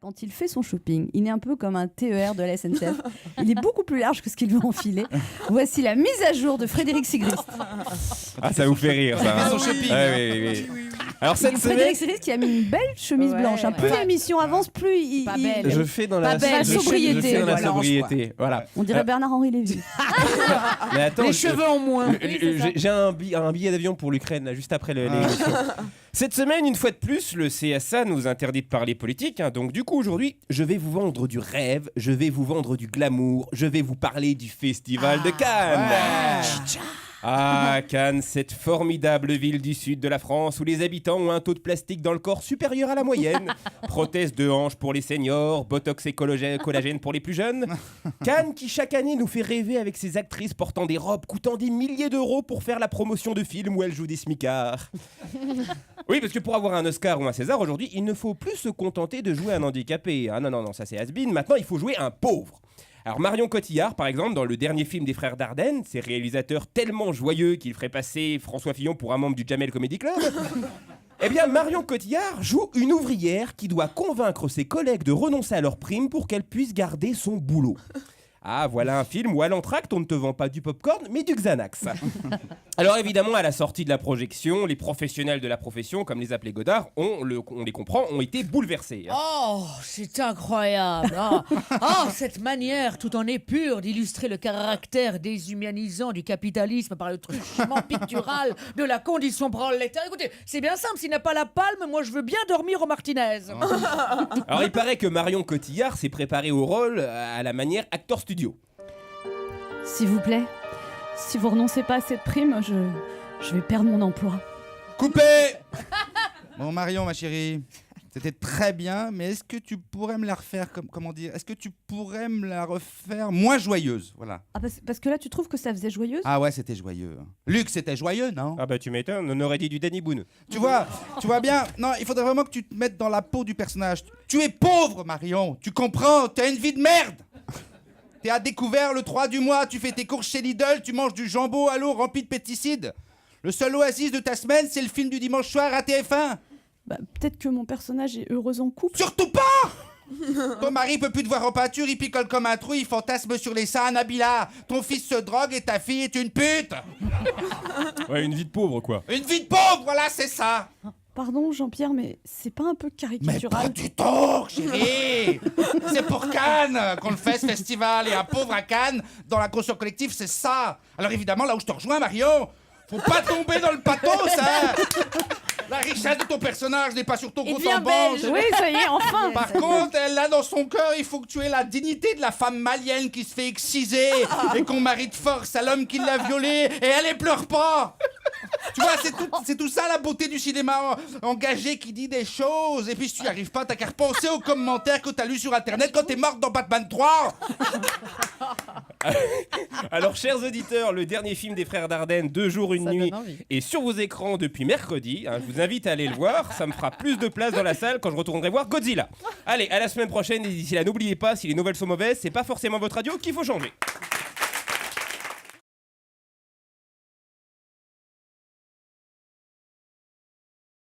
quand il fait son shopping, il est un peu comme un TER de la SNCF. Il est beaucoup plus large que ce qu'il veut enfiler. Voici la mise à jour de Frédéric Sigrist. Ah, ça vous fait rire, ça. Son shopping. Oui. Alors cette semaine, Frédéric Sigrist qui a mis une belle chemise blanche. Plus l'émission avance, plus il... Pas belle. je fais dans la Pas belle, je fais- sobriété, je fais dans la voilà. sobriété. Voilà. On dirait Bernard-Henri Lévy. Mais attends, Les cheveux en moins. j'ai un billet d'avion pour l'Ukraine là, juste après l'émission. Cette semaine, une fois de plus, le CSA nous interdit de parler politique. Donc du coup, aujourd'hui, je vais vous vendre du rêve, je vais vous vendre du glamour, je vais vous parler du Festival de Cannes. Ah, Cannes, cette formidable ville du sud de la France où les habitants ont un taux de plastique dans le corps supérieur à la moyenne. Prothèses de hanches pour les seniors, botox et collagène pour les plus jeunes. Cannes qui chaque année nous fait rêver avec ses actrices portant des robes coûtant des milliers d'euros pour faire la promotion de films où elles jouent des smicards. Oui, parce que pour avoir un Oscar ou un César aujourd'hui, il ne faut plus se contenter de jouer un handicapé. Ah non, ça c'est has-been. Maintenant, il faut jouer un pauvre. Alors Marion Cotillard, par exemple, dans le dernier film des Frères Dardenne, ces réalisateurs tellement joyeux qu'il ferait passer François Fillon pour un membre du Jamel Comedy Club, eh bien Marion Cotillard joue une ouvrière qui doit convaincre ses collègues de renoncer à leur prime pour qu'elle puisse garder son boulot. Ah, voilà un film où à l'entracte, on ne te vend pas du popcorn, mais du Xanax. Alors évidemment, à la sortie de la projection, les professionnels de la profession, comme les appelait Godard, on les comprend, ont été bouleversés. Oh, c'est incroyable. Oh, cette manière tout en épure d'illustrer le caractère déshumanisant du capitalisme par le truchement pictural de la condition prolétaire. Écoutez, c'est bien simple, s'il n'a pas la palme, moi je veux bien dormir au Martinez. Alors il paraît que Marion Cotillard s'est préparée au rôle à la manière acteur studio. S'il vous plaît, si vous renoncez pas à cette prime, je vais perdre mon emploi. Coupé. Bon Marion, ma chérie, c'était très bien, mais est-ce que tu pourrais me la refaire comment dire? Est-ce que tu pourrais me la refaire moins joyeuse? Voilà. Ah, parce que là, tu trouves que ça faisait joyeuse? Ah ouais, c'était joyeux. Luc, c'était joyeux, non? Ah bah tu m'étonnes, on aurait dit du Danny Boone. Tu vois bien. Non, il faudrait vraiment que tu te mettes dans la peau du personnage. Tu es pauvre, Marion. Tu comprends? Tu as une vie de merde. T'es à découvert le 3 du mois, tu fais tes courses chez Lidl, tu manges du jambon à l'eau rempli de pesticides. Le seul oasis de ta semaine, c'est le film du dimanche soir à TF1. Bah, peut-être que mon personnage est heureux en couple. Surtout pas. Ton mari peut plus te voir en pâture, il picole comme un trou, il fantasme sur les seins à Nabila. Ton fils se drogue et ta fille est une pute. Ouais, une vie de pauvre quoi. Une vie de pauvre, voilà, c'est ça. Pardon, Jean-Pierre, mais c'est pas un peu Mais caricatural? pas du tout, chérie. C'est pour Cannes qu'on le fait, ce festival. Et un pauvre à Cannes, dans la conscience collective, c'est ça. Alors évidemment, là où je te rejoins, Marion, faut pas tomber dans le pathos, hein. La richesse de ton personnage n'est pas sur ton Il compte devient en banque. belge. Oui, ça y est, enfin. Par contre, elle a dans son cœur, il faut que tu aies la dignité de la femme malienne qui se fait exciser et qu'on marie de force à l'homme qui l'a violée et elle ne pleure pas. Tu vois, c'est tout ça la beauté du cinéma engagé qui dit des choses. Et puis si tu n'y arrives pas, t'as qu'à repenser aux commentaires que t'as lus sur internet quand t'es morte dans Batman 3. Alors chers auditeurs, le dernier film des Frères Dardenne, 2 jours, une Ça nuit, donne envie. est sur vos écrans depuis mercredi. Je vous invite à aller le voir, ça me fera plus de place dans la salle quand je retournerai voir Godzilla. Allez, à la semaine prochaine et d'ici là, n'oubliez pas, si les nouvelles sont mauvaises, c'est pas forcément votre radio qu'il faut changer.